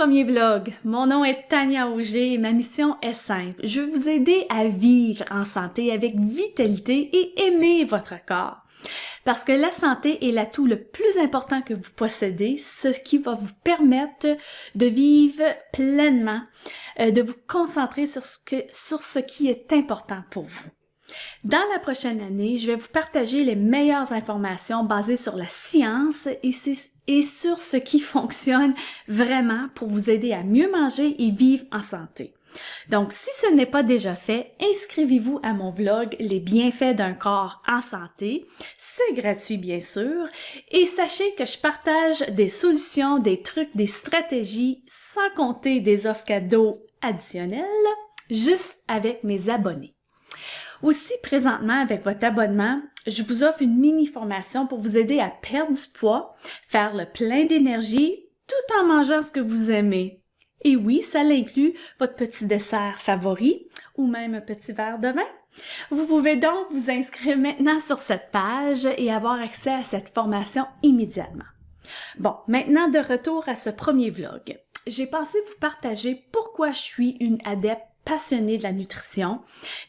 premier vlog. Mon nom est Tania Auger et ma mission est simple. Je veux vous aider à vivre en santé avec vitalité et aimer votre corps. Parce que la santé est l'atout le plus important que vous possédez, ce qui va vous permettre de vivre pleinement, de vous concentrer sur ce qui est important pour vous. Dans la prochaine année, je vais vous partager les meilleures informations basées sur la science et sur ce qui fonctionne vraiment pour vous aider à mieux manger et vivre en santé. Donc, si ce n'est pas déjà fait, inscrivez-vous à mon vlog Les bienfaits d'un corps en santé. C'est gratuit, bien sûr. Et sachez que je partage des solutions, des trucs, des stratégies, sans compter des offres cadeaux additionnelles, juste avec mes abonnés. Aussi, présentement, avec votre abonnement, je vous offre une mini-formation pour vous aider à perdre du poids, faire le plein d'énergie, tout en mangeant ce que vous aimez. Et oui, ça inclut votre petit dessert favori ou même un petit verre de vin. Vous pouvez donc vous inscrire maintenant sur cette page et avoir accès à cette formation immédiatement. Bon, maintenant de retour à ce premier vlog. J'ai pensé vous partager pourquoi je suis une adepte passionnée de la nutrition,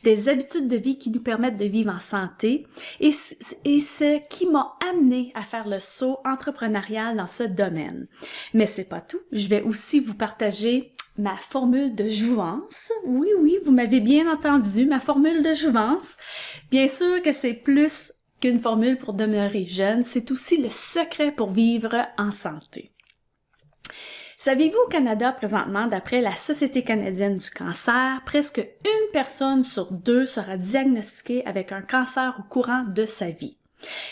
des habitudes de vie qui nous permettent de vivre en santé et ce qui m'a amené à faire le saut entrepreneurial dans ce domaine. Mais c'est pas tout, je vais aussi vous partager ma formule de jouvence. Oui, vous m'avez bien entendu, ma formule de jouvence. Bien sûr que c'est plus qu'une formule pour demeurer jeune, c'est aussi le secret pour vivre en santé. Savez-vous au Canada, présentement, d'après la Société canadienne du cancer, presque une personne sur deux sera diagnostiquée avec un cancer au courant de sa vie.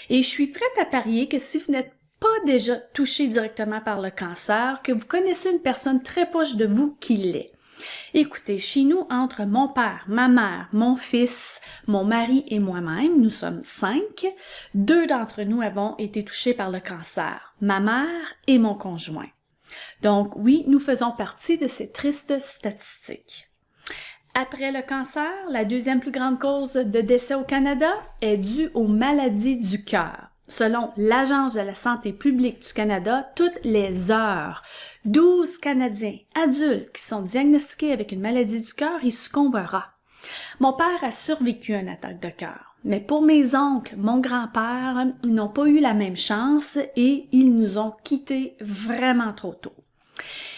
Et je suis prête à parier que si vous n'êtes pas déjà touché directement par le cancer, que vous connaissez une personne très proche de vous qui l'est. Écoutez, chez nous, entre mon père, ma mère, mon fils, mon mari et moi-même, nous sommes 5. 2 d'entre nous avons été touchés par le cancer, ma mère et mon conjoint. Donc oui, nous faisons partie de ces tristes statistiques. Après le cancer, la deuxième plus grande cause de décès au Canada est due aux maladies du cœur. Selon l'Agence de la santé publique du Canada, toutes les heures, 12 Canadiens adultes qui sont diagnostiqués avec une maladie du cœur y succomberont. Mon père a survécu à une attaque de cœur, mais pour mes oncles, mon grand-père, ils n'ont pas eu la même chance et ils nous ont quittés vraiment trop tôt.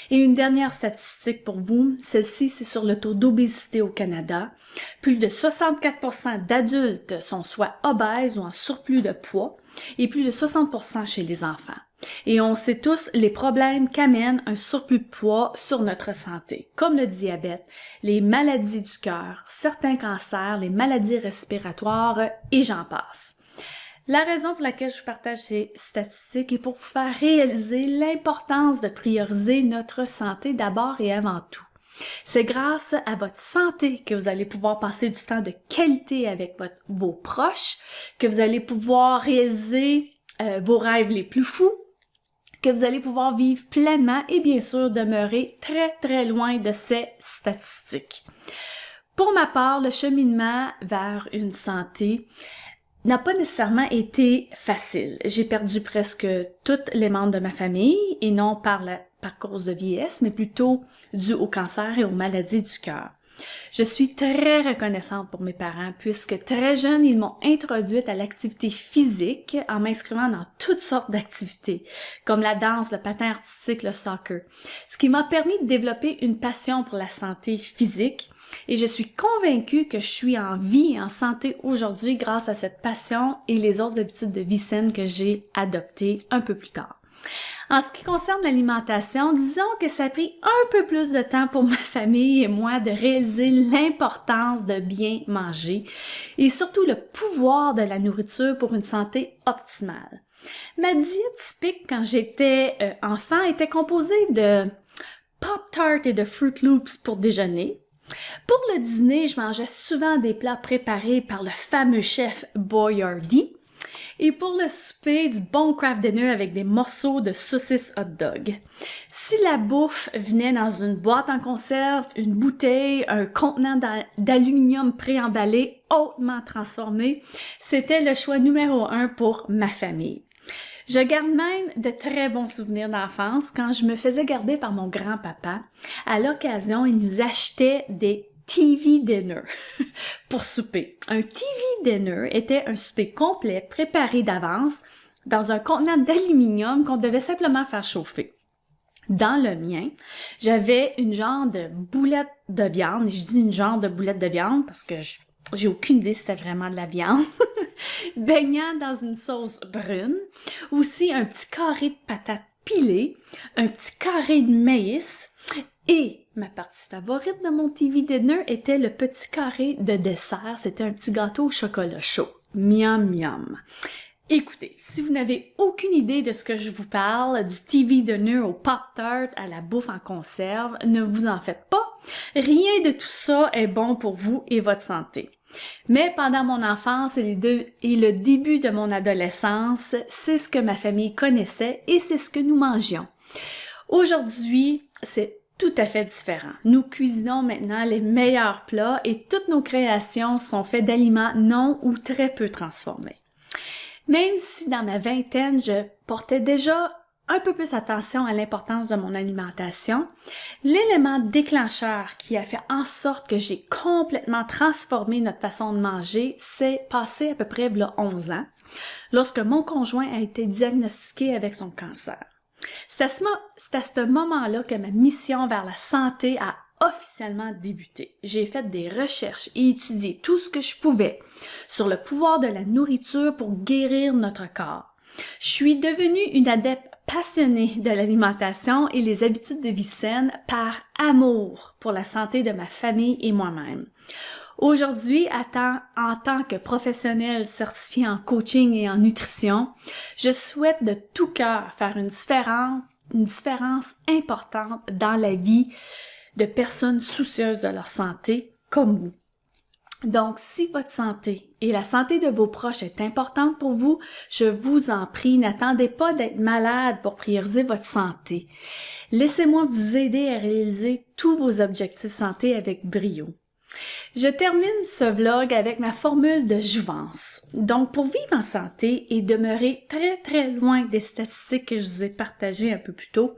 Et une dernière statistique pour vous, celle-ci c'est sur le taux d'obésité au Canada. Plus de 64% d'adultes sont soit obèses ou en surplus de poids et plus de 60% chez les enfants. Et on sait tous les problèmes qu'amène un surplus de poids sur notre santé, comme le diabète, les maladies du cœur, certains cancers, les maladies respiratoires et j'en passe. La raison pour laquelle je partage ces statistiques est pour vous faire réaliser l'importance de prioriser notre santé d'abord et avant tout. C'est grâce à votre santé que vous allez pouvoir passer du temps de qualité avec vos proches, que vous allez pouvoir réaliser vos rêves les plus fous, que vous allez pouvoir vivre pleinement et bien sûr demeurer très loin de ces statistiques. Pour ma part, le cheminement vers une santé n'a pas nécessairement été facile. J'ai perdu presque tous les membres de ma famille et non par cause de vieillesse, mais plutôt dû au cancer et aux maladies du cœur. Je suis très reconnaissante pour mes parents puisque très jeune, ils m'ont introduite à l'activité physique en m'inscrivant dans toutes sortes d'activités, comme la danse, le patin artistique, le soccer, ce qui m'a permis de développer une passion pour la santé physique et je suis convaincue que je suis en vie et en santé aujourd'hui grâce à cette passion et les autres habitudes de vie saine que j'ai adoptées un peu plus tard. En ce qui concerne l'alimentation, disons que ça a pris un peu plus de temps pour ma famille et moi de réaliser l'importance de bien manger et surtout le pouvoir de la nourriture pour une santé optimale. Ma diète typique quand j'étais enfant était composée de Pop-Tart et de Fruit Loops pour déjeuner. Pour le dîner, je mangeais souvent des plats préparés par le fameux chef Boyardee. Et pour le souper, du bon craft dinner avec des morceaux de saucisses hot dog. Si la bouffe venait dans une boîte en conserve, une bouteille, un contenant d'aluminium préemballé, hautement transformé, c'était le choix numéro 1 pour ma famille. Je garde même de très bons souvenirs d'enfance quand je me faisais garder par mon grand-papa. À l'occasion, il nous achetait des TV dinner pour souper. Un TV dinner était un souper complet préparé d'avance dans un contenant d'aluminium qu'on devait simplement faire chauffer. Dans le mien, j'avais une genre de boulette de viande. Je dis une genre de boulette de viande parce que j'ai aucune idée si c'était vraiment de la viande. Baignant dans une sauce brune. Aussi un petit carré de patates pilées, un petit carré de maïs. Et ma partie favorite de mon TV dinner était le petit carré de dessert. C'était un petit gâteau au chocolat chaud. Miam miam. Écoutez, si vous n'avez aucune idée de ce que je vous parle, du TV dinner au Pop-Tart à la bouffe en conserve, ne vous en faites pas. Rien de tout ça est bon pour vous et votre santé. Mais pendant mon enfance et le début de mon adolescence, c'est ce que ma famille connaissait et c'est ce que nous mangions. Aujourd'hui, c'est tout à fait différent. Nous cuisinons maintenant les meilleurs plats et toutes nos créations sont faites d'aliments non ou très peu transformés. Même si dans ma vingtaine, je portais déjà un peu plus attention à l'importance de mon alimentation, l'élément déclencheur qui a fait en sorte que j'ai complètement transformé notre façon de manger, c'est passé à peu près il y a 11 ans, lorsque mon conjoint a été diagnostiqué avec son cancer. C'est à ce moment-là que ma mission vers la santé a officiellement débuté. J'ai fait des recherches et étudié tout ce que je pouvais sur le pouvoir de la nourriture pour guérir notre corps. Je suis devenue une adepte passionnée de l'alimentation et les habitudes de vie saines par amour pour la santé de ma famille et moi-même. Aujourd'hui, en tant que professionnelle certifiée en coaching et en nutrition, je souhaite de tout cœur faire une différence importante dans la vie de personnes soucieuses de leur santé comme vous. Donc, si votre santé et la santé de vos proches est importante pour vous, je vous en prie, n'attendez pas d'être malade pour prioriser votre santé. Laissez-moi vous aider à réaliser tous vos objectifs santé avec brio. Je termine ce vlog avec ma formule de jouvence. Donc, pour vivre en santé et demeurer très très loin des statistiques que je vous ai partagées un peu plus tôt,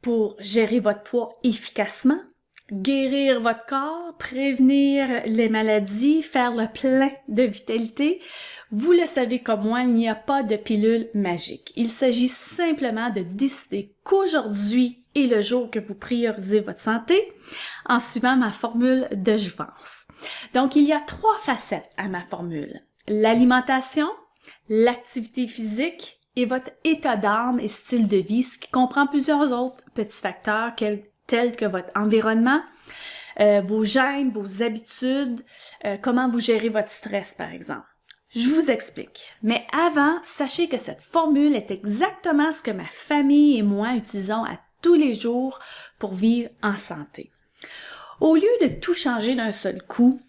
pour gérer votre poids efficacement, guérir votre corps, prévenir les maladies, faire le plein de vitalité, vous le savez comme moi, il n'y a pas de pilule magique. Il s'agit simplement de décider qu'aujourd'hui est le jour que vous priorisez votre santé en suivant ma formule de jouvence. Donc, il y a 3 facettes à ma formule. L'alimentation, l'activité physique et votre état d'âme et style de vie, ce qui comprend plusieurs autres petits facteurs tels que votre environnement, vos gènes, vos habitudes, comment vous gérez votre stress par exemple. Je vous explique. Mais avant, sachez que cette formule est exactement ce que ma famille et moi utilisons à tous les jours pour vivre en santé. Au lieu de tout changer d'un seul coup,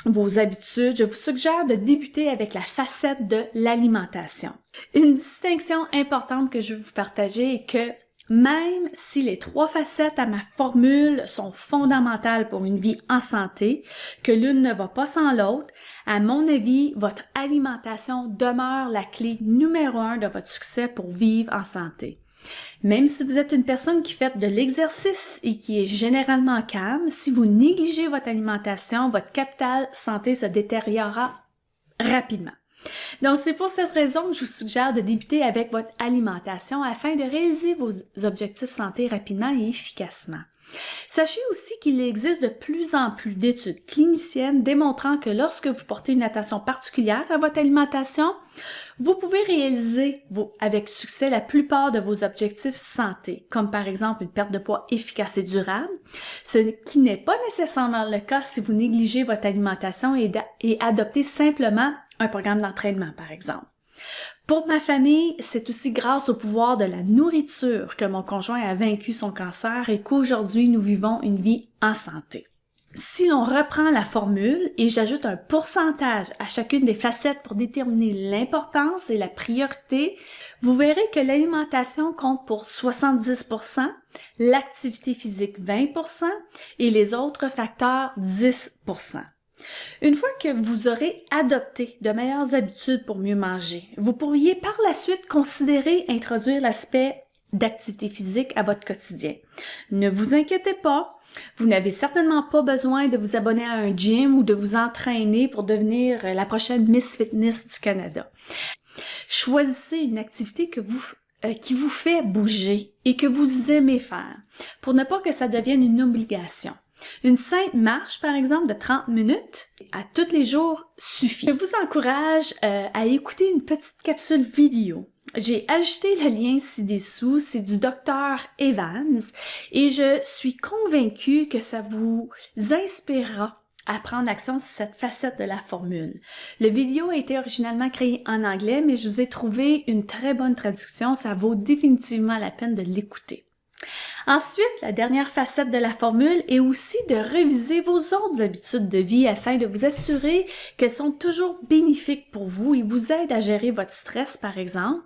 vos habitudes, je vous suggère de débuter avec la facette de l'alimentation. Une distinction importante que je veux vous partager est que même si les 3 facettes à ma formule sont fondamentales pour une vie en santé, que l'une ne va pas sans l'autre, à mon avis, votre alimentation demeure la clé numéro 1 de votre succès pour vivre en santé. Même si vous êtes une personne qui fait de l'exercice et qui est généralement calme, si vous négligez votre alimentation, votre capital santé se détériorera rapidement. Donc, c'est pour cette raison que je vous suggère de débuter avec votre alimentation afin de réaliser vos objectifs santé rapidement et efficacement. Sachez aussi qu'il existe de plus en plus d'études cliniciennes démontrant que lorsque vous portez une attention particulière à votre alimentation, vous pouvez réaliser avec succès la plupart de vos objectifs santé, comme par exemple une perte de poids efficace et durable, ce qui n'est pas nécessairement le cas si vous négligez votre alimentation et adoptez simplement un programme d'entraînement, par exemple. Pour ma famille, c'est aussi grâce au pouvoir de la nourriture que mon conjoint a vaincu son cancer et qu'aujourd'hui nous vivons une vie en santé. Si l'on reprend la formule et j'ajoute un pourcentage à chacune des facettes pour déterminer l'importance et la priorité, vous verrez que l'alimentation compte pour 70%, l'activité physique 20% et les autres facteurs 10%. Une fois que vous aurez adopté de meilleures habitudes pour mieux manger, vous pourriez par la suite considérer introduire l'aspect d'activité physique à votre quotidien. Ne vous inquiétez pas, vous n'avez certainement pas besoin de vous abonner à un gym ou de vous entraîner pour devenir la prochaine Miss Fitness du Canada. Choisissez une activité qui vous fait bouger et que vous aimez faire, pour ne pas que ça devienne une obligation. Une simple marche, par exemple, de 30 minutes à tous les jours suffit. Je vous encourage à écouter une petite capsule vidéo. J'ai ajouté le lien ci-dessous, c'est du Dr Evans et je suis convaincue que ça vous inspirera à prendre action sur cette facette de la formule. Le vidéo a été originalement créé en anglais, mais je vous ai trouvé une très bonne traduction, ça vaut définitivement la peine de l'écouter. Ensuite, la dernière facette de la formule est aussi de réviser vos autres habitudes de vie afin de vous assurer qu'elles sont toujours bénéfiques pour vous et vous aident à gérer votre stress, par exemple,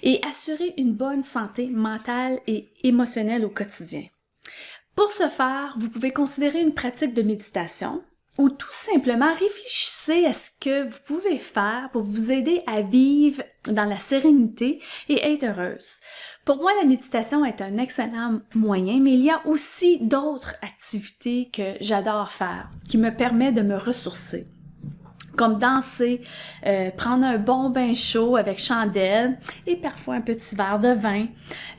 et assurer une bonne santé mentale et émotionnelle au quotidien. Pour ce faire, vous pouvez considérer une pratique de méditation ou tout simplement réfléchissez à ce que vous pouvez faire pour vous aider à vivre dans la sérénité et être heureuse. Pour moi, la méditation est un excellent moyen, mais il y a aussi d'autres activités que j'adore faire, qui me permettent de me ressourcer. Comme danser, prendre un bon bain chaud avec chandelle et parfois un petit verre de vin,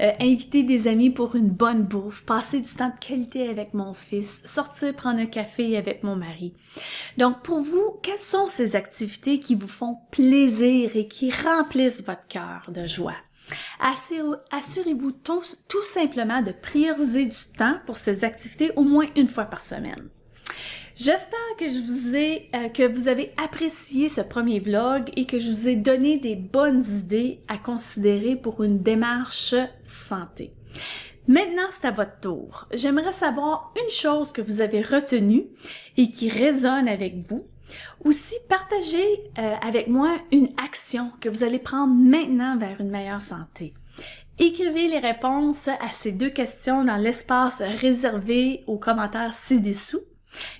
inviter des amis pour une bonne bouffe, passer du temps de qualité avec mon fils, sortir prendre un café avec mon mari. Donc pour vous, quelles sont ces activités qui vous font plaisir et qui remplissent votre cœur de joie? Assurez-vous tout simplement de prioriser du temps pour ces activités au moins une fois par semaine. J'espère que vous avez apprécié ce premier vlog et que je vous ai donné des bonnes idées à considérer pour une démarche santé. Maintenant, c'est à votre tour. J'aimerais savoir une chose que vous avez retenue et qui résonne avec vous. Aussi, partagez avec moi une action que vous allez prendre maintenant vers une meilleure santé. Écrivez les réponses à ces deux questions dans l'espace réservé aux commentaires ci-dessous.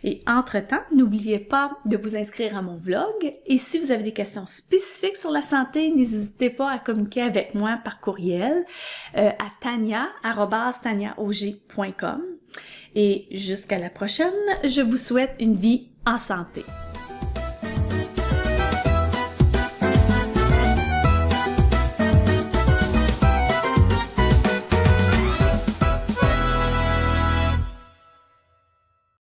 Et entre-temps, n'oubliez pas de vous inscrire à mon vlog et si vous avez des questions spécifiques sur la santé, n'hésitez pas à communiquer avec moi par courriel à tania@taniaog.com. Et jusqu'à la prochaine, je vous souhaite une vie en santé.